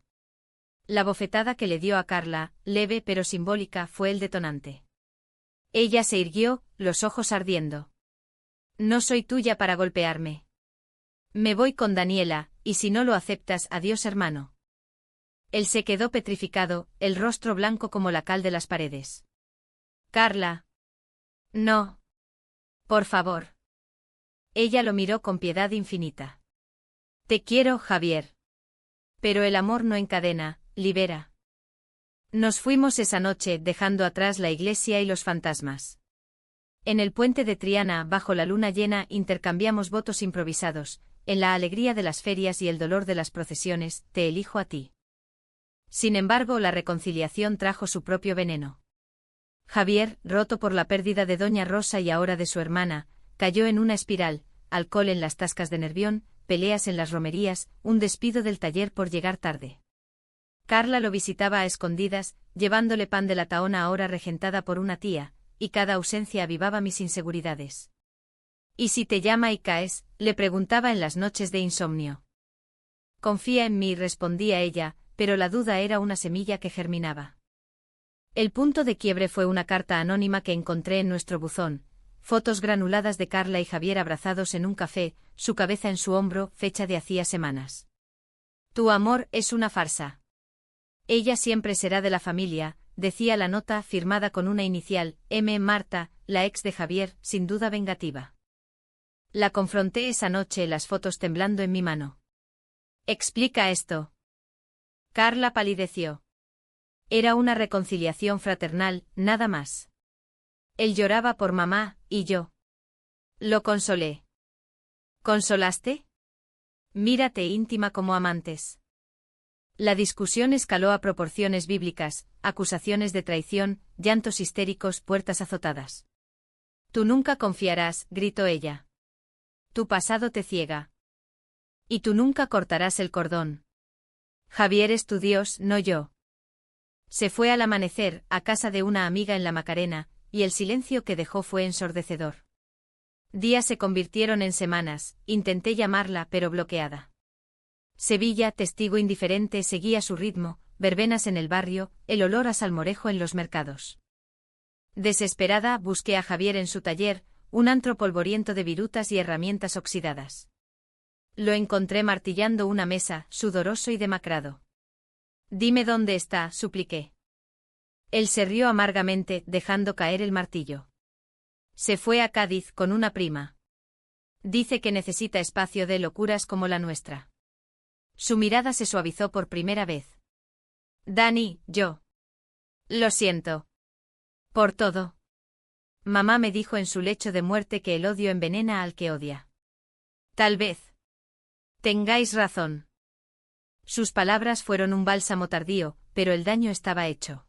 La bofetada que le dio a Carla, leve pero simbólica, fue el detonante. Ella se irguió, los ojos ardiendo. No soy tuya para golpearme. Me voy con Daniela, y si no lo aceptas, adiós hermano. Él se quedó petrificado, el rostro blanco como la cal de las paredes. Carla. No. Por favor. Ella lo miró con piedad infinita. Te quiero, Javier. Pero el amor no encadena, libera. Nos fuimos esa noche, dejando atrás la iglesia y los fantasmas. En el puente de Triana, bajo la luna llena, intercambiamos votos improvisados, en la alegría de las ferias y el dolor de las procesiones, te elijo a ti. Sin embargo, la reconciliación trajo su propio veneno. Javier, roto por la pérdida de Doña Rosa y ahora de su hermana, cayó en una espiral, alcohol en las tascas de Nervión, peleas en las romerías, un despido del taller por llegar tarde. Carla lo visitaba a escondidas, llevándole pan de la Tahona ahora regentada por una tía, y cada ausencia avivaba mis inseguridades. ¿Y si te llama y caes?, le preguntaba en las noches de insomnio. Confía en mí, respondía ella, pero la duda era una semilla que germinaba. El punto de quiebre fue una carta anónima que encontré en nuestro buzón, fotos granuladas de Carla y Javier abrazados en un café, su cabeza en su hombro, fecha de hacía semanas. Tu amor es una farsa. Ella siempre será de la familia, decía la nota firmada con una inicial, M. Marta, la ex de Javier, sin duda vengativa. La confronté esa noche, las fotos temblando en mi mano. Explica esto. Carla palideció. Era una reconciliación fraternal, nada más. Él lloraba por mamá, y yo. Lo consolé. ¿Consolaste? Mírate íntima como amantes. La discusión escaló a proporciones bíblicas, acusaciones de traición, llantos histéricos, puertas azotadas. Tú nunca confiarás, gritó ella. Tu pasado te ciega. Y tú nunca cortarás el cordón. Javier es tu Dios, no yo. Se fue al amanecer, a casa de una amiga en la Macarena, y el silencio que dejó fue ensordecedor. Días se convirtieron en semanas, intenté llamarla pero bloqueada. Sevilla, testigo indiferente, seguía su ritmo, verbenas en el barrio, el olor a salmorejo en los mercados. Desesperada, busqué a Javier en su taller, un antro polvoriento de virutas y herramientas oxidadas. Lo encontré martillando una mesa, sudoroso y demacrado. «Dime dónde está», supliqué. Él se rió amargamente, dejando caer el martillo. «Se fue a Cádiz con una prima. Dice que necesita espacio de locuras como la nuestra». Su mirada se suavizó por primera vez. «Dani, yo. Lo siento. Por todo. Mamá me dijo en su lecho de muerte que el odio envenena al que odia. Tal vez tengáis razón». Sus palabras fueron un bálsamo tardío, pero el daño estaba hecho.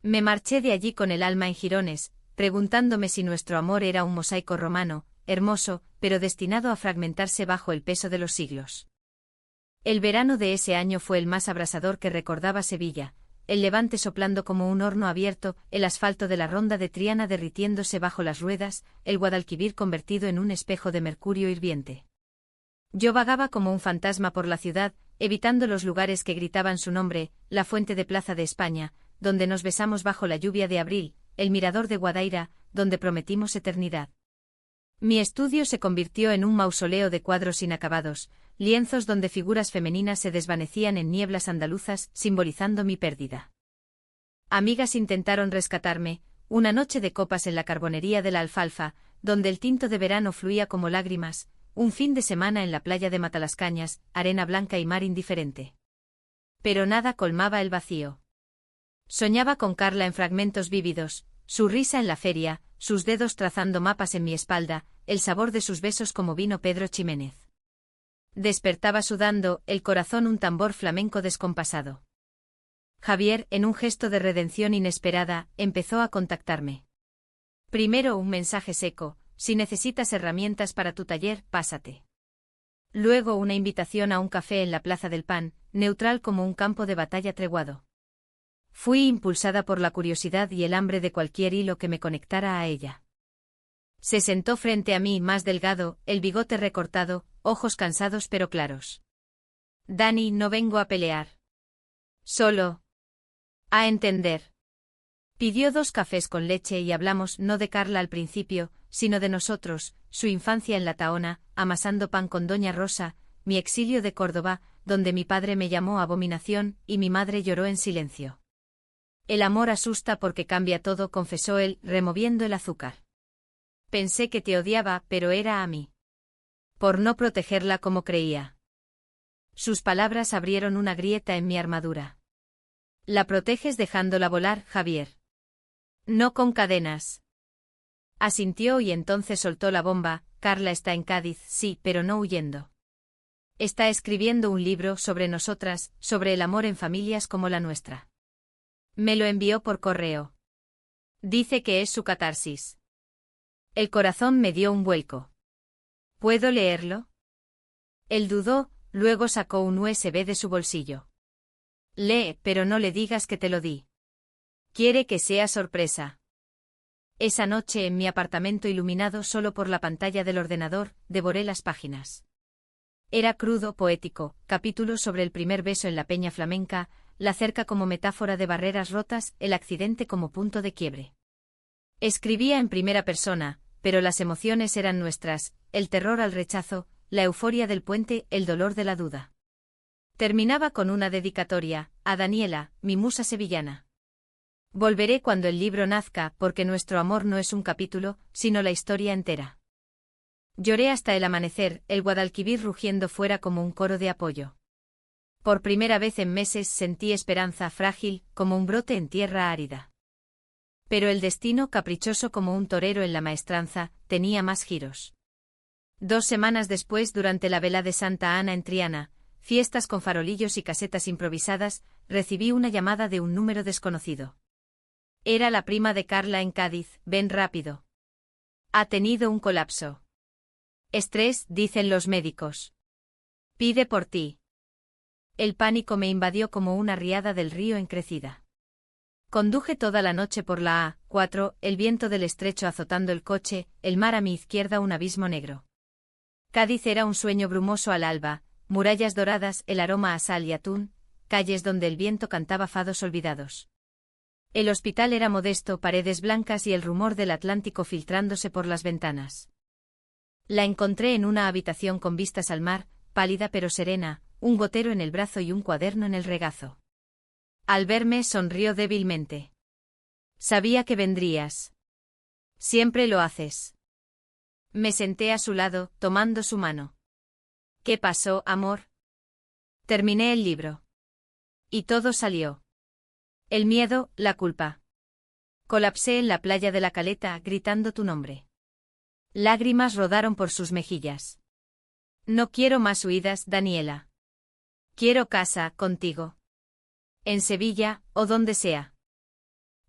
Me marché de allí con el alma en jirones, preguntándome si nuestro amor era un mosaico romano, hermoso, pero destinado a fragmentarse bajo el peso de los siglos. El verano de ese año fue el más abrasador que recordaba Sevilla, el levante soplando como un horno abierto, el asfalto de la ronda de Triana derritiéndose bajo las ruedas, el Guadalquivir convertido en un espejo de mercurio hirviente. Yo vagaba como un fantasma por la ciudad, evitando los lugares que gritaban su nombre, la fuente de Plaza de España, donde nos besamos bajo la lluvia de abril, el mirador de Guadaira, donde prometimos eternidad. Mi estudio se convirtió en un mausoleo de cuadros inacabados, lienzos donde figuras femeninas se desvanecían en nieblas andaluzas, simbolizando mi pérdida. Amigas intentaron rescatarme, una noche de copas en la carbonería de la Alfalfa, donde el tinto de verano fluía como lágrimas, un fin de semana en la playa de Matalascañas, arena blanca y mar indiferente. Pero nada colmaba el vacío. Soñaba con Carla en fragmentos vívidos, su risa en la feria, sus dedos trazando mapas en mi espalda, el sabor de sus besos como vino Pedro Ximénez. Despertaba sudando, el corazón un tambor flamenco descompasado. Javier, en un gesto de redención inesperada, empezó a contactarme. Primero un mensaje seco: si necesitas herramientas para tu taller, pásate. Luego una invitación a un café en la Plaza del Pan, neutral como un campo de batalla treguado. Fui impulsada por la curiosidad y el hambre de cualquier hilo que me conectara a ella. Se sentó frente a mí, más delgado, el bigote recortado, ojos cansados pero claros. «Dani, no vengo a pelear. Solo a entender». Pidió 2 cafés con leche y hablamos no de Carla al principio, sino de nosotros, su infancia en La Tahona, amasando pan con Doña Rosa, mi exilio de Córdoba, donde mi padre me llamó abominación y mi madre lloró en silencio. «El amor asusta porque cambia todo», confesó él, removiendo el azúcar. «Pensé que te odiaba, pero era a mí. Por no protegerla como creía». Sus palabras abrieron una grieta en mi armadura. «La proteges dejándola volar, Javier. No con cadenas». Asintió y entonces soltó la bomba: «Carla está en Cádiz, sí, pero no huyendo. Está escribiendo un libro sobre nosotras, sobre el amor en familias como la nuestra. Me lo envió por correo. Dice que es su catarsis». El corazón me dio un vuelco. «¿Puedo leerlo?». Él dudó, luego sacó un USB de su bolsillo. «Lee, pero no le digas que te lo di. Quiere que sea sorpresa». Esa noche en mi apartamento iluminado solo por la pantalla del ordenador, devoré las páginas. Era crudo, poético, capítulos sobre el primer beso en la peña flamenca, la cerca como metáfora de barreras rotas, el accidente como punto de quiebre. Escribía en primera persona, pero las emociones eran nuestras, el terror al rechazo, la euforia del puente, el dolor de la duda. Terminaba con una dedicatoria: a Daniela, mi musa sevillana. Volveré cuando el libro nazca, porque nuestro amor no es un capítulo, sino la historia entera. Lloré hasta el amanecer, el Guadalquivir rugiendo fuera como un coro de apoyo. Por primera vez en meses sentí esperanza, frágil, como un brote en tierra árida. Pero el destino, caprichoso como un torero en la maestranza, tenía más giros. 2 semanas después, durante la vela de Santa Ana en Triana, fiestas con farolillos y casetas improvisadas, recibí una llamada de un número desconocido. Era la prima de Carla en Cádiz: «Ven rápido. Ha tenido un colapso. Estrés, dicen los médicos. Pide por ti». El pánico me invadió como una riada del río en crecida. Conduje toda la noche por la A4, el viento del estrecho azotando el coche, el mar a mi izquierda un abismo negro. Cádiz era un sueño brumoso al alba, murallas doradas, el aroma a sal y atún, calles donde el viento cantaba fados olvidados. El hospital era modesto, paredes blancas y el rumor del Atlántico filtrándose por las ventanas. La encontré en una habitación con vistas al mar, pálida pero serena, un gotero en el brazo y un cuaderno en el regazo. Al verme sonrió débilmente. Sabía que vendrías. Siempre lo haces. Me senté a su lado, tomando su mano. ¿Qué pasó, amor? Terminé el libro. Y todo salió. El miedo, la culpa. Colapsé en la playa de la Caleta, gritando tu nombre. Lágrimas rodaron por sus mejillas. No quiero más huidas, Daniela. Quiero casa, contigo. En Sevilla, o donde sea.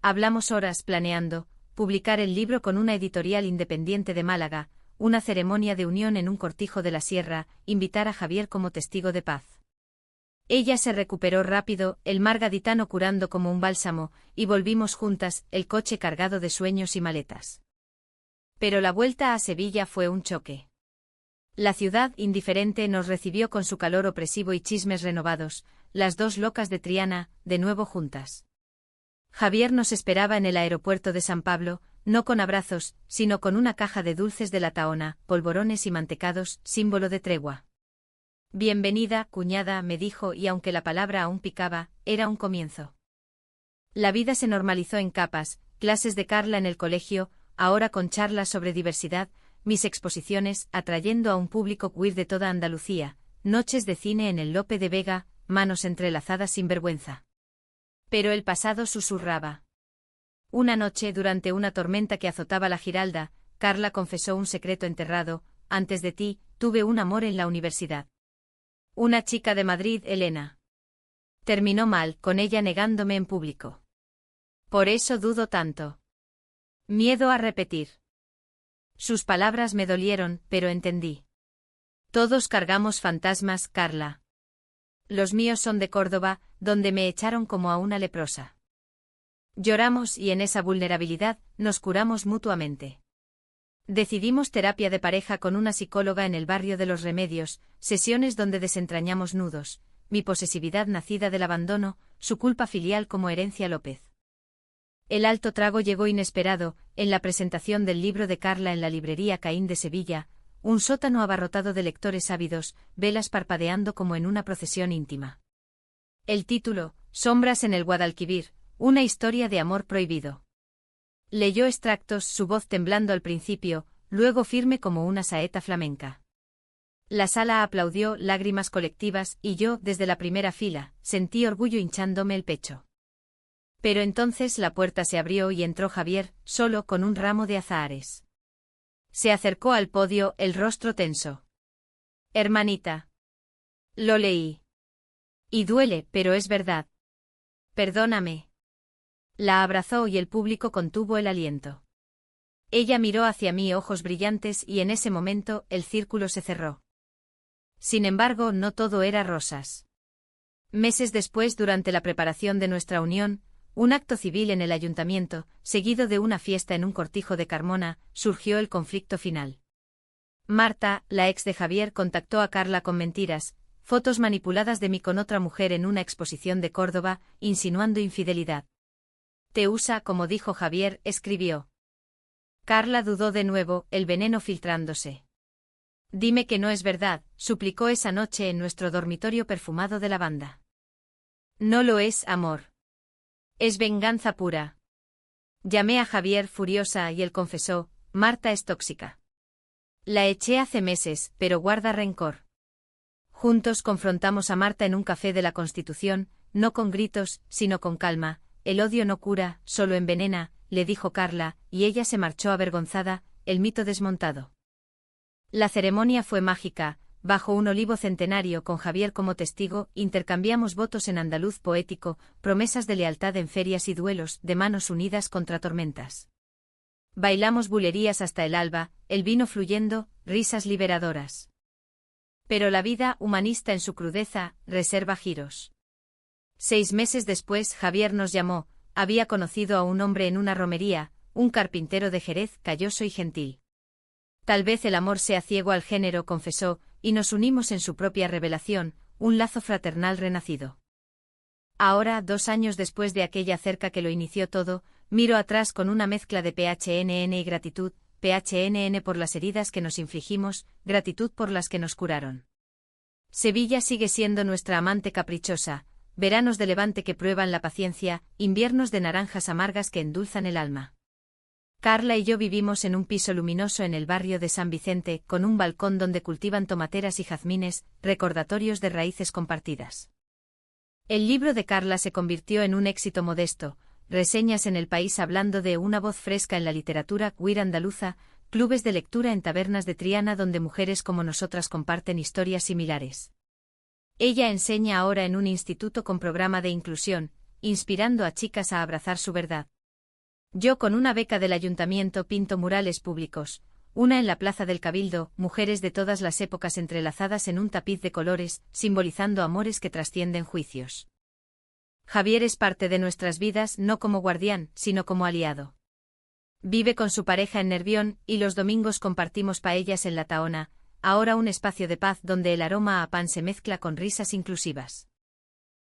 Hablamos horas planeando publicar el libro con una editorial independiente de Málaga, una ceremonia de unión en un cortijo de la sierra, invitar a Javier como testigo de paz. Ella se recuperó rápido, el mar gaditano curando como un bálsamo, y volvimos juntas, el coche cargado de sueños y maletas. Pero la vuelta a Sevilla fue un choque. La ciudad, indiferente, nos recibió con su calor opresivo y chismes renovados, las dos locas de Triana, de nuevo juntas. Javier nos esperaba en el aeropuerto de San Pablo, no con abrazos, sino con una caja de dulces de la Tahona, polvorones y mantecados, símbolo de tregua. Bienvenida, cuñada, me dijo, y aunque la palabra aún picaba, era un comienzo. La vida se normalizó en capas, clases de Carla en el colegio, ahora con charlas sobre diversidad, mis exposiciones, atrayendo a un público queer de toda Andalucía, noches de cine en el Lope de Vega, manos entrelazadas sin vergüenza. Pero el pasado susurraba. Una noche, durante una tormenta que azotaba la Giralda, Carla confesó un secreto enterrado: antes de ti, tuve un amor en la universidad. Una chica de Madrid, Elena. Terminó mal, con ella negándome en público. Por eso dudo tanto. Miedo a repetir. Sus palabras me dolieron, pero entendí. Todos cargamos fantasmas, Carla. Los míos son de Córdoba, donde me echaron como a una leprosa. Lloramos y en esa vulnerabilidad nos curamos mutuamente. Decidimos terapia de pareja con una psicóloga en el barrio de Los Remedios, sesiones donde desentrañamos nudos, mi posesividad nacida del abandono, su culpa filial como herencia López. El alto trago llegó inesperado, en la presentación del libro de Carla en la librería Caín de Sevilla, un sótano abarrotado de lectores ávidos, velas parpadeando como en una procesión íntima. El título, Sombras en el Guadalquivir, una historia de amor prohibido. Leyó extractos, su voz temblando al principio, luego firme como una saeta flamenca. La sala aplaudió, lágrimas colectivas, y yo, desde la primera fila, sentí orgullo hinchándome el pecho. Pero entonces la puerta se abrió y entró Javier, solo con un ramo de azahares. Se acercó al podio, el rostro tenso. Hermanita. Lo leí. Y duele, pero es verdad. Perdóname. La abrazó y el público contuvo el aliento. Ella miró hacia mí, ojos brillantes, y en ese momento el círculo se cerró. Sin embargo, no todo era rosas. Meses después, durante la preparación de nuestra unión, un acto civil en el ayuntamiento, seguido de una fiesta en un cortijo de Carmona, surgió el conflicto final. Marta, la ex de Javier, contactó a Carla con mentiras, fotos manipuladas de mí con otra mujer en una exposición de Córdoba, insinuando infidelidad. Te usa, como dijo Javier, escribió. Carla dudó de nuevo, el veneno filtrándose. Dime que no es verdad, suplicó esa noche en nuestro dormitorio perfumado de lavanda. No lo es, amor. Es venganza pura. Llamé a Javier furiosa y él confesó, Marta es tóxica. La eché hace meses, pero guarda rencor. Juntos confrontamos a Marta en un café de la Constitución, no con gritos, sino con calma. El odio no cura, solo envenena, le dijo Carla, y ella se marchó avergonzada, el mito desmontado. La ceremonia fue mágica. Bajo un olivo centenario con Javier como testigo, intercambiamos votos en andaluz poético, promesas de lealtad en ferias y duelos, de manos unidas contra tormentas. Bailamos bulerías hasta el alba, el vino fluyendo, risas liberadoras. Pero la vida, humanista en su crudeza, reserva giros. 6 meses después Javier nos llamó, había conocido a un hombre en una romería, un carpintero de Jerez, calloso y gentil. Tal vez el amor sea ciego al género, confesó, y nos unimos en su propia revelación, un lazo fraternal renacido. Ahora, 2 años después de aquella cerca que lo inició todo, miro atrás con una mezcla de PHNN y gratitud, PHNN por las heridas que nos infligimos, gratitud por las que nos curaron. Sevilla sigue siendo nuestra amante caprichosa, veranos de Levante que prueban la paciencia, inviernos de naranjas amargas que endulzan el alma. Carla y yo vivimos en un piso luminoso en el barrio de San Vicente, con un balcón donde cultivan tomateras y jazmines, recordatorios de raíces compartidas. El libro de Carla se convirtió en un éxito modesto, reseñas en El País hablando de una voz fresca en la literatura queer andaluza, clubes de lectura en tabernas de Triana donde mujeres como nosotras comparten historias similares. Ella enseña ahora en un instituto con programa de inclusión, inspirando a chicas a abrazar su verdad. Yo con una beca del ayuntamiento pinto murales públicos, una en la Plaza del Cabildo, mujeres de todas las épocas entrelazadas en un tapiz de colores, simbolizando amores que trascienden juicios. Javier es parte de nuestras vidas no como guardián, sino como aliado. Vive con su pareja en Nervión, y los domingos compartimos paellas en La Tahona, ahora un espacio de paz donde el aroma a pan se mezcla con risas inclusivas.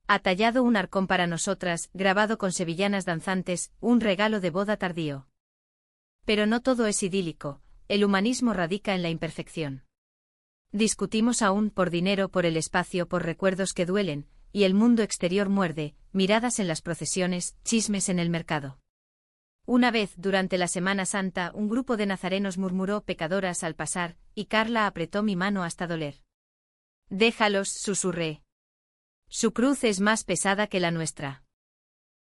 Ha tallado un arcón para nosotras, grabado con sevillanas danzantes, un regalo de boda tardío. Pero no todo es idílico, el humanismo radica en la imperfección. Discutimos aún por dinero, por el espacio, por recuerdos que duelen, y el mundo exterior muerde, miradas en las procesiones, chismes en el mercado. Una vez, durante la Semana Santa, un grupo de nazarenos murmuró pecadoras al pasar, y Carla apretó mi mano hasta doler. Déjalos, susurré. Su cruz es más pesada que la nuestra.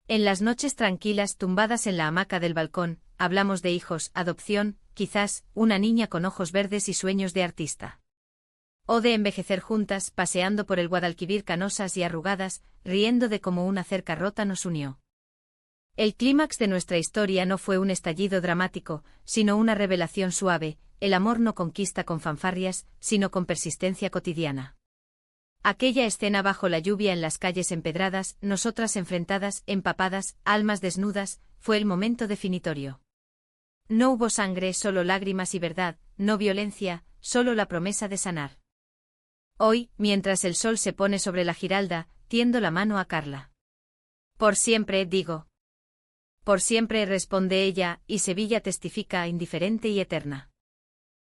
En las noches tranquilas, tumbadas en la hamaca del balcón, hablamos de hijos, adopción, quizás, una niña con ojos verdes y sueños de artista. O de envejecer juntas, paseando por el Guadalquivir canosas y arrugadas, riendo de cómo una cerca rota nos unió. El clímax de nuestra historia no fue un estallido dramático, sino una revelación suave, el amor no conquista con fanfarrias, sino con persistencia cotidiana. Aquella escena bajo la lluvia en las calles empedradas, nosotras enfrentadas, empapadas, almas desnudas, fue el momento definitorio. No hubo sangre, solo lágrimas y verdad, no violencia, solo la promesa de sanar. Hoy, mientras el sol se pone sobre la Giralda, tiendo la mano a Carla. Por siempre, digo. Por siempre, responde ella, y Sevilla testifica indiferente y eterna.